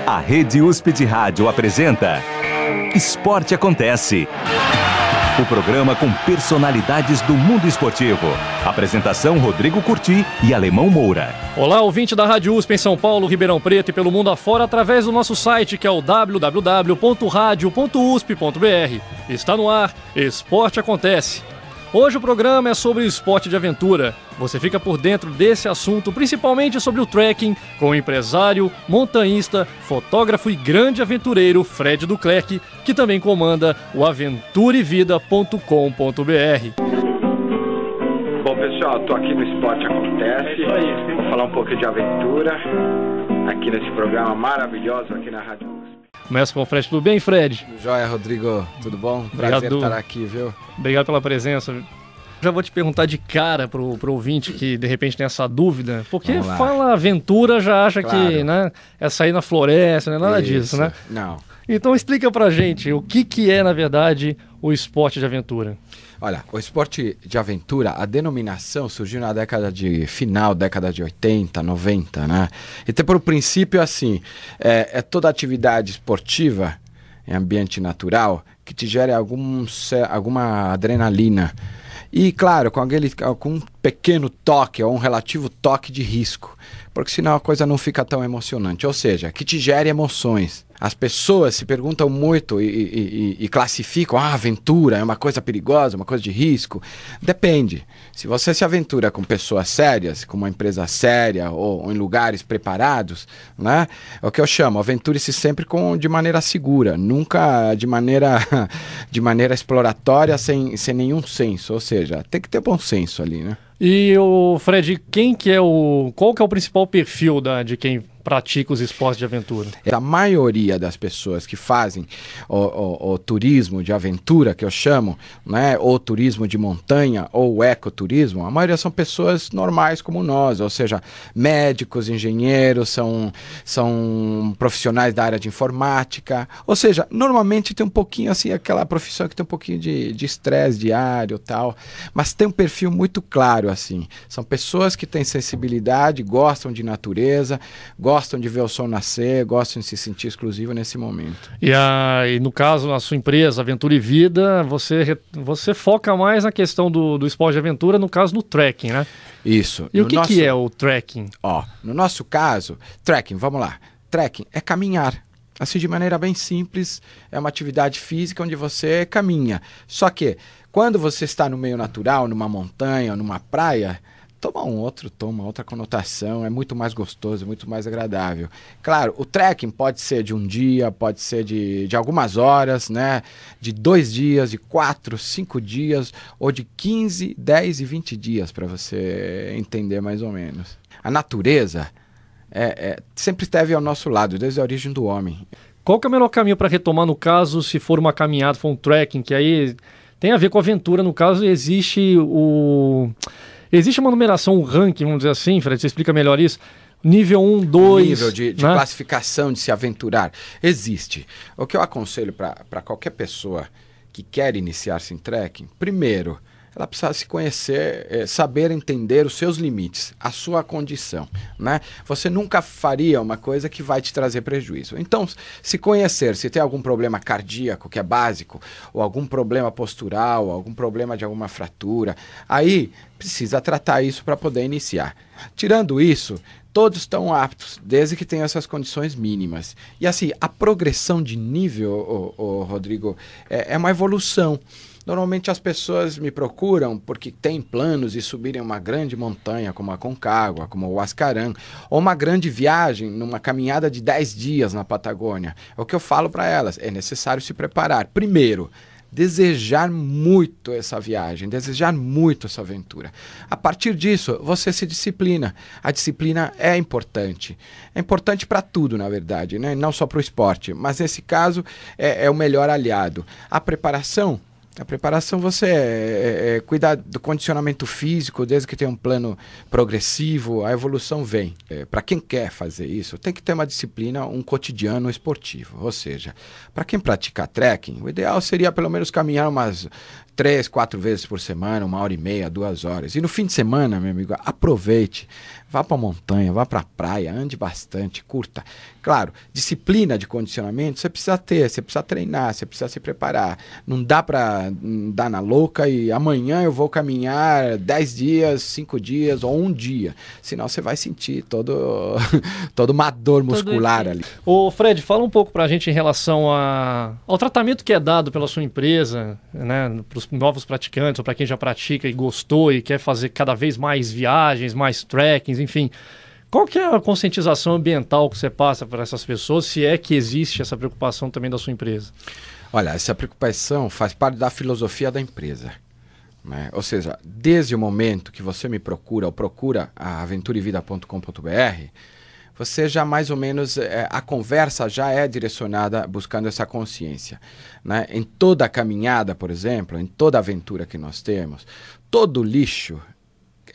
A Rede USP de Rádio apresenta Esporte Acontece. O programa com personalidades do mundo esportivo. Apresentação Rodrigo Curti e Alemão Moura. Olá, ouvinte da Rádio USP em São Paulo, Ribeirão Preto e pelo mundo afora através do nosso site que é o www.radio.usp.br. Está no ar, Esporte Acontece. Hoje o programa é sobre esporte de aventura. Você fica por dentro desse assunto, principalmente sobre o trekking, com o empresário, montanhista, fotógrafo e grande aventureiro Fred Duclerc, que também comanda o aventurevida.com.br. Bom, pessoal, estou aqui no Esporte Acontece. Vou falar um pouco de aventura aqui nesse programa maravilhoso aqui na Rádio USP. Começa com o Fred. Tudo bem, Fred? Joia, Rodrigo. Tudo bom? Prazer estar aqui, viu? Obrigado pela presença. Já vou te perguntar de cara pro ouvinte que de repente tem essa dúvida, porque fala aventura, já acha que, né, é sair na floresta, não é nada disso, né? Não. Então explica pra gente o que é, na verdade, o esporte de aventura. Olha, o esporte de aventura, a denominação surgiu na final da década de 80, 90, né? Então, por princípio, assim, é toda atividade esportiva em ambiente natural que te gere alguma adrenalina. E, claro, com um pequeno toque ou um relativo toque de risco, porque senão a coisa não fica tão emocionante. Ou seja, que te gere emoções. As pessoas se perguntam muito e classificam, aventura é uma coisa perigosa, uma coisa de risco. Depende. Se você se aventura com pessoas sérias, com uma empresa séria ou em lugares preparados, né, é o que eu chamo, aventure-se sempre de maneira segura, nunca de maneira exploratória, sem nenhum senso. Ou seja, tem que ter bom senso ali, né? E o Fred, qual que é o principal perfil de quem pratica os esportes de aventura? A maioria das pessoas que fazem o turismo de aventura, que eu chamo, né, ou turismo de montanha, ou ecoturismo, a maioria são pessoas normais como nós, ou seja, médicos, engenheiros, são profissionais da área de informática, ou seja, normalmente tem um pouquinho assim, aquela profissão que tem um pouquinho de estresse diário e tal, mas tem um perfil muito claro assim, são pessoas que têm sensibilidade, gostam de natureza, gostam de ver o sol nascer, gostam de se sentir exclusivo nesse momento. E no caso, na sua empresa, Aventura e Vida, você foca mais na questão do esporte de aventura, no caso do trekking, né? Isso. E o que é o trekking? No nosso caso, trekking, vamos lá. Trekking é caminhar. Assim, de maneira bem simples, é uma atividade física onde você caminha. Só que, quando você está no meio natural, numa montanha ou numa praia, toma outra conotação, é muito mais gostoso, muito mais agradável. Claro, o trekking pode ser de um dia, pode ser de algumas horas, né? De 2 dias, de 4, 5 dias, ou de 15, 10 e 20 dias, para você entender mais ou menos. A natureza sempre esteve ao nosso lado, desde a origem do homem. Qual que é o melhor caminho para retomar, no caso, se for uma caminhada, for um trekking, que aí tem a ver com aventura, no caso, existe uma numeração, um ranking, vamos dizer assim, Fred, você explica melhor isso? Nível 1, 2... Nível de classificação de se aventurar. Existe. O que eu aconselho para qualquer pessoa que quer iniciar-se em trekking, primeiro, ela precisa se conhecer, saber entender os seus limites, a sua condição, né? Você nunca faria uma coisa que vai te trazer prejuízo. Então, se conhecer, se tem algum problema cardíaco, que é básico, ou algum problema postural, algum problema de alguma fratura, aí precisa tratar isso para poder iniciar. Tirando isso, todos estão aptos, desde que tenham essas condições mínimas. E assim, a progressão de nível, Rodrigo, é uma evolução. Normalmente as pessoas me procuram porque têm planos de subirem uma grande montanha como a Aconcagua, como o Huascarán, ou uma grande viagem numa caminhada de 10 dias na Patagônia. É o que eu falo para elas, é necessário se preparar. Primeiro, desejar muito essa viagem, desejar muito essa aventura. A partir disso, você se disciplina. A disciplina é importante. É importante para tudo, na verdade, né? Não só para o esporte, mas nesse caso é o melhor aliado. A preparação A preparação você cuidar do condicionamento físico, desde que tenha um plano progressivo, a evolução vem. Para quem quer fazer isso, tem que ter uma disciplina, um cotidiano esportivo. Ou seja, para quem pratica trekking, o ideal seria pelo menos caminhar umas 3, 4 vezes por semana, 1h30, 2 horas. E no fim de semana, meu amigo, aproveite. Vá para a montanha, vá para a praia, ande bastante, curta. Claro, disciplina de condicionamento você precisa ter, você precisa treinar, você precisa se preparar. Não dá para dar na louca e amanhã eu vou caminhar 10 dias, 5 dias ou 1 dia. Senão você vai sentir toda uma dor muscular ali. Ô Fred, fala um pouco para a gente em relação ao tratamento que é dado pela sua empresa, né, para os novos praticantes ou para quem já pratica e gostou e quer fazer cada vez mais viagens, mais trekkings, enfim. Qual que é a conscientização ambiental que você passa para essas pessoas, se é que existe essa preocupação também da sua empresa? Olha, essa preocupação faz parte da filosofia da empresa, né? Ou seja, desde o momento que você me procura ou procura a aventurevida.com.br, você já mais ou menos, a conversa já é direcionada buscando essa consciência, né? Em toda a caminhada, por exemplo, em toda aventura que nós temos, todo o lixo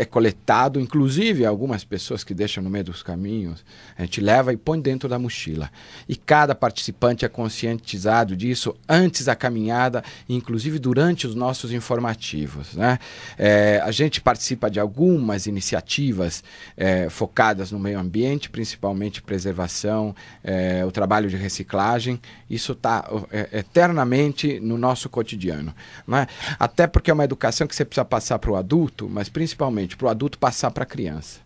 é coletado, inclusive algumas pessoas que deixam no meio dos caminhos, a gente leva e põe dentro da mochila. E cada participante é conscientizado disso antes da caminhada, inclusive durante os nossos informativos, né? A gente participa de algumas iniciativas focadas no meio ambiente, principalmente preservação, o trabalho de reciclagem. Isso está eternamente no nosso cotidiano, né? Até porque é uma educação que você precisa passar para o adulto, mas principalmente para o adulto passar para a criança,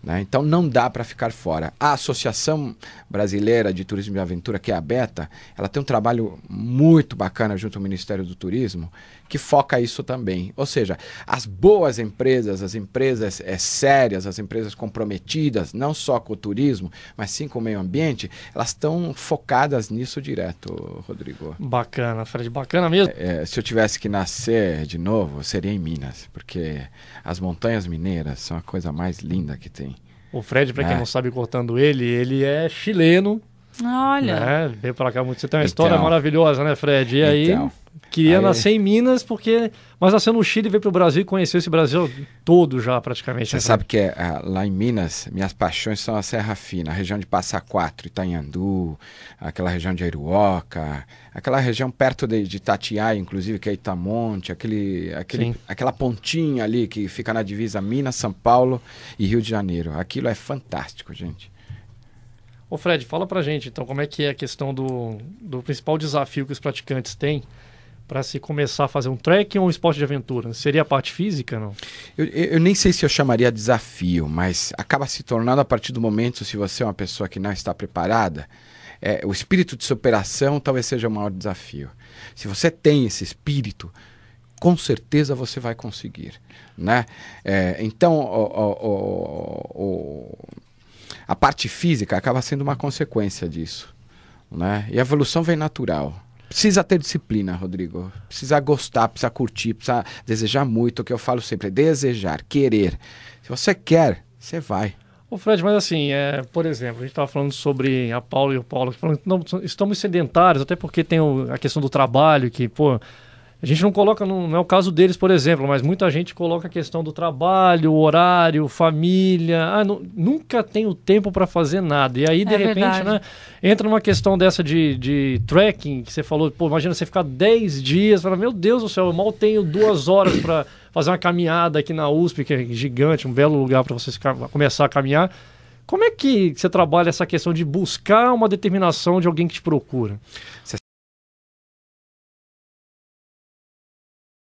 né? Então não dá para ficar fora. A Associação Brasileira de Turismo de Aventura, que é a ABETA, ela tem um trabalho muito bacana junto ao Ministério do Turismo, que foca isso também. Ou seja, as boas empresas, as empresas sérias, as empresas comprometidas, não só com o turismo, mas sim com o meio ambiente, elas estão focadas nisso direto, Rodrigo. Bacana, Fred, bacana mesmo. Se eu tivesse que nascer de novo, seria em Minas, porque as montanhas mineiras são a coisa mais linda que tem. O Fred, para quem não sabe, cortando ele é chileno. Olha. Né? Veio para cá muito. Você tem uma história maravilhosa, né, Fred? E aí, queria nascer em Minas, mas nasceu no Chile, veio para o Brasil e conheceu esse Brasil todo já, praticamente. Você sabe que lá em Minas, minhas paixões são a Serra Fina, a região de Passa Quatro, Itanhandu, aquela região de Airuoca, aquela região perto de Itatiaia, inclusive, que é Itamonte, aquela pontinha ali que fica na divisa Minas, São Paulo e Rio de Janeiro. Aquilo é fantástico, gente. Ô Fred, fala pra gente, então, como é que é a questão do principal desafio que os praticantes têm para se começar a fazer um trekking ou um esporte de aventura? Seria a parte física, não? Eu nem sei se eu chamaria desafio, mas acaba se tornando a partir do momento, se você é uma pessoa que não está preparada, o espírito de superação talvez seja o maior desafio. Se você tem esse espírito, com certeza você vai conseguir, né? Então, a parte física acaba sendo uma consequência disso, né? E a evolução vem natural. Precisa ter disciplina, Rodrigo. Precisa gostar, precisa curtir, precisa desejar muito. O que eu falo sempre é desejar, querer. Se você quer, você vai. Ô Fred, mas assim, por exemplo, a gente estava falando sobre a Paula e o Paulo, falando que não, estamos sedentários, até porque tem a questão do trabalho, que, pô, a gente não coloca, não é o caso deles, por exemplo, mas muita gente coloca a questão do trabalho, horário, família, nunca tenho tempo para fazer nada. E aí, de repente, né, entra numa questão dessa de trekking, que você falou, pô, imagina você ficar 10 dias, fala, meu Deus do céu, eu mal tenho 2 horas para fazer uma caminhada aqui na USP, que é gigante, um belo lugar para você começar a caminhar. Como é que você trabalha essa questão de buscar uma determinação de alguém que te procura? Você